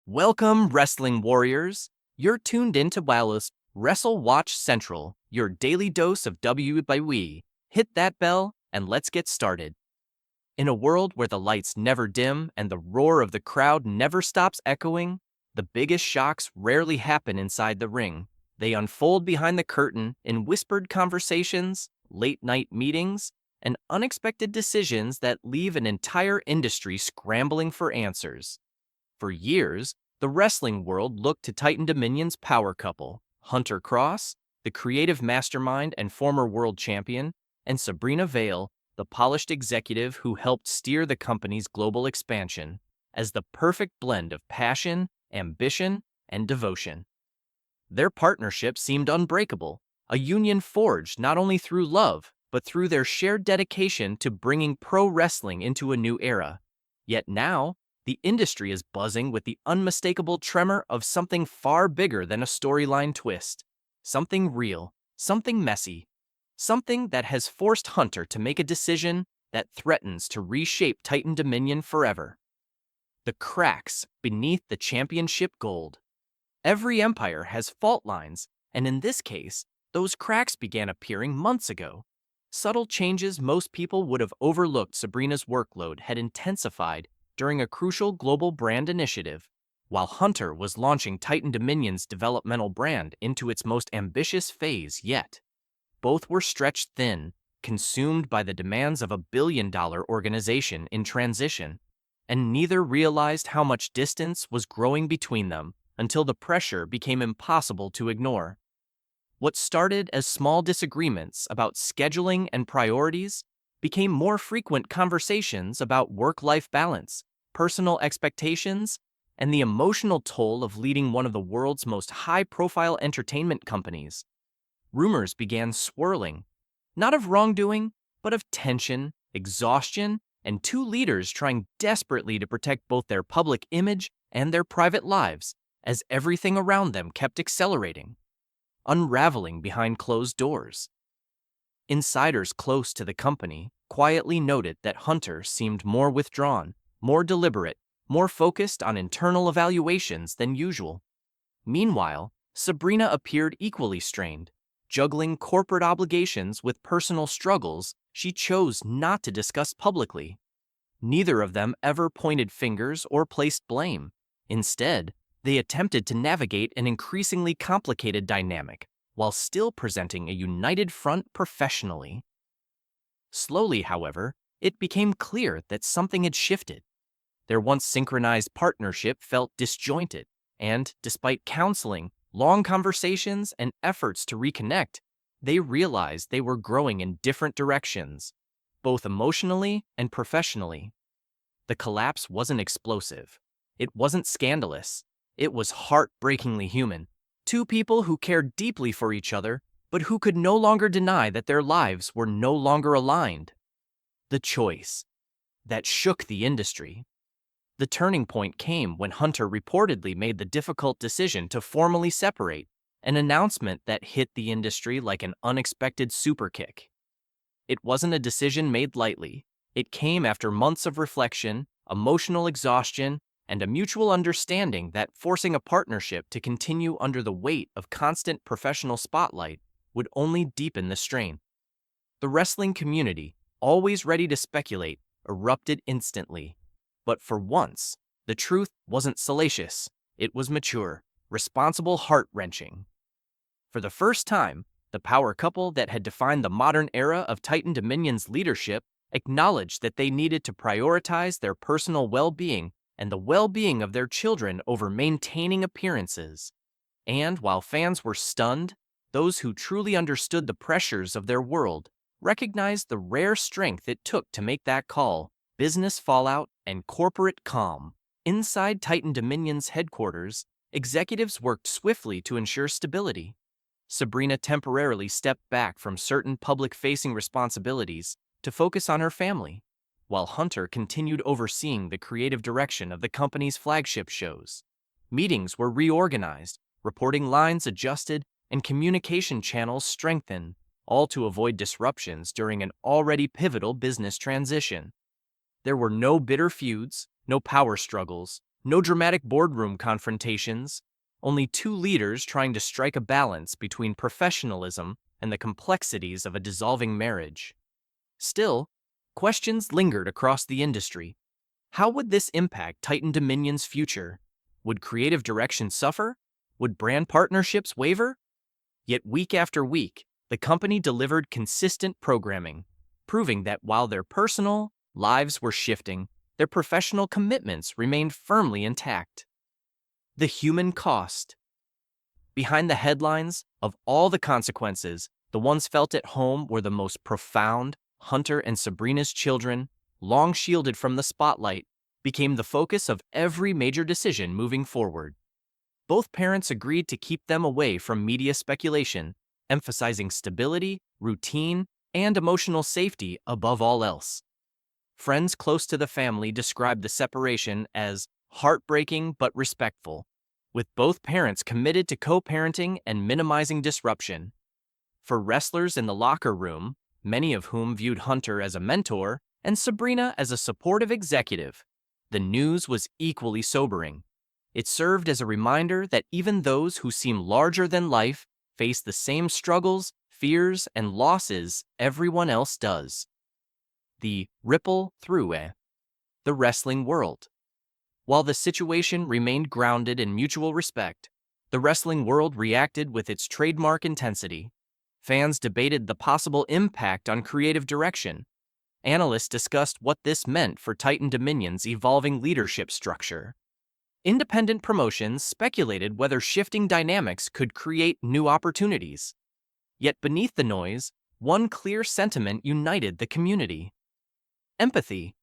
Welcome, wrestling warriors. You're tuned into Wowless Wrestle Watch Central, your daily dose of WWE. Hit that bell and let's get started. In a world where the lights never dim and the roar of the crowd never stops echoing, the biggest shocks rarely happen inside the ring. They unfold behind the curtain in whispered conversations, late-night meetings, and unexpected decisions that leave an entire industry scrambling for answers. For years, the wrestling world looked to Titan Dominion's power couple, Hunter Cross, the creative mastermind and former world champion, and Sabrina Vale, the polished executive who helped steer the company's global expansion, as the perfect blend of passion, ambition, and devotion. Their partnership seemed unbreakable, a union forged not only through love, but through their shared dedication to bringing pro wrestling into a new era. Yet now, the industry is buzzing with the unmistakable tremor of something far bigger than a storyline twist. Something real, something messy, something that has forced Hunter to make a decision that threatens to reshape Titan Dominion forever. The cracks beneath the championship gold. Every empire has fault lines, and in this case, those cracks began appearing months ago. Subtle changes most people would have overlooked. Sabrina's workload had intensified during a crucial global brand initiative, while Hunter was launching Titan Dominion's developmental brand into its most ambitious phase yet. Both were stretched thin, consumed by the demands of a billion-dollar organization in transition, and neither realized how much distance was growing between them until the pressure became impossible to ignore. What started as small disagreements about scheduling and priorities became more frequent conversations about work-life balance, personal expectations, and the emotional toll of leading one of the world's most high-profile entertainment companies. Rumors began swirling, not of wrongdoing, but of tension, exhaustion, and two leaders trying desperately to protect both their public image and their private lives, as everything around them kept accelerating, unraveling behind closed doors. Insiders close to the company quietly noted that Hunter seemed more withdrawn, more deliberate, more focused on internal evaluations than usual. Meanwhile, Sabrina appeared equally strained, juggling corporate obligations with personal struggles she chose not to discuss publicly. Neither of them ever pointed fingers or placed blame. Instead, they attempted to navigate an increasingly complicated dynamic while still presenting a united front professionally. Slowly, however, it became clear that something had shifted. Their once synchronized partnership felt disjointed, and despite counseling, long conversations, and efforts to reconnect, they realized they were growing in different directions, both emotionally and professionally. The collapse wasn't explosive. It wasn't scandalous. It was heartbreakingly human. Two people who cared deeply for each other, but who could no longer deny that their lives were no longer aligned. The choice that shook the industry. The turning point came when Hunter reportedly made the difficult decision to formally separate, an announcement that hit the industry like an unexpected superkick. It wasn't a decision made lightly. It came after months of reflection, emotional exhaustion, and a mutual understanding that forcing a partnership to continue under the weight of constant professional spotlight would only deepen the strain. The wrestling community, always ready to speculate, erupted instantly. But for once, the truth wasn't salacious. It was mature, responsible, heart-wrenching. For the first time, the power couple that had defined the modern era of Titan Dominion's leadership acknowledged that they needed to prioritize their personal well-being and the well-being of their children over maintaining appearances. And while fans were stunned, those who truly understood the pressures of their world recognized the rare strength it took to make that call. Business fallout and corporate calm. Inside Titan Dominion's headquarters, executives worked swiftly to ensure stability. Sabrina temporarily stepped back from certain public-facing responsibilities to focus on her family, while Hunter continued overseeing the creative direction of the company's flagship shows. Meetings were reorganized, reporting lines adjusted, and communication channels strengthened, all to avoid disruptions during an already pivotal business transition. There were no bitter feuds, no power struggles, No dramatic boardroom confrontations, only two leaders trying to strike a balance between professionalism and the complexities of a dissolving marriage. Still, questions lingered across the industry. How would this impact Titan Dominion's future? Would creative direction suffer? Would brand partnerships waver? Yet week after week, the company delivered consistent programming, proving that while their personal lives were shifting, their professional commitments remained firmly intact. The human cost. Behind the headlines, of all the consequences, the ones felt at home were the most profound. Hunter and Sabrina's children, long shielded from the spotlight, became the focus of every major decision moving forward. Both parents agreed to keep them away from media speculation, emphasizing stability, routine, and emotional safety above all else. Friends close to the family described the separation as heartbreaking but respectful, with both parents committed to co-parenting and minimizing disruption. For wrestlers in the locker room, many of whom viewed Hunter as a mentor and Sabrina as a supportive executive, the news was equally sobering. It served as a reminder that even those who seem larger than life face the same struggles, fears, and losses everyone else does. The ripple through the wrestling world. While the situation remained grounded in mutual respect, the wrestling world reacted with its trademark intensity. Fans debated the possible impact on creative direction. Analysts discussed what this meant for Titan Dominion's evolving leadership structure. Independent promotions speculated whether shifting dynamics could create new opportunities. Yet beneath the noise, one clear sentiment united the community: empathy.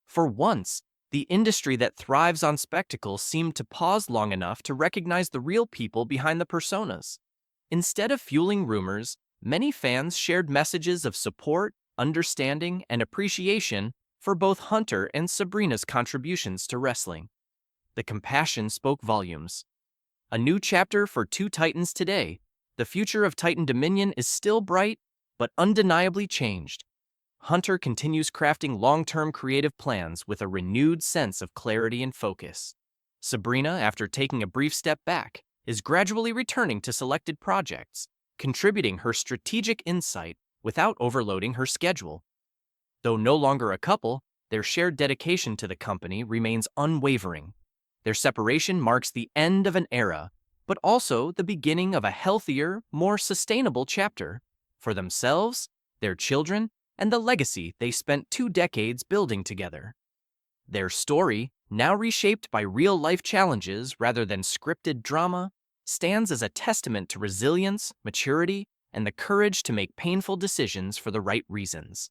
For once, the industry that thrives on spectacle seemed to pause long enough to recognize the real people behind the personas. Instead of fueling rumors, many fans shared messages of support, understanding, and appreciation for both Hunter and Sabrina's contributions to wrestling. The compassion spoke volumes. A new chapter for two Titans today. The future of Titan Dominion is still bright, but undeniably changed. Hunter continues crafting long-term creative plans with a renewed sense of clarity and focus. Sabrina, after taking a brief step back, is gradually returning to selected projects, contributing her strategic insight without overloading her schedule. Though no longer a couple, their shared dedication to the company remains unwavering. Their separation marks the end of an era, but also the beginning of a healthier, more sustainable chapter for themselves, their children, and the legacy they spent 2 decades building together. Their story, now reshaped by real-life challenges rather than scripted drama, stands as a testament to resilience, maturity, and the courage to make painful decisions for the right reasons.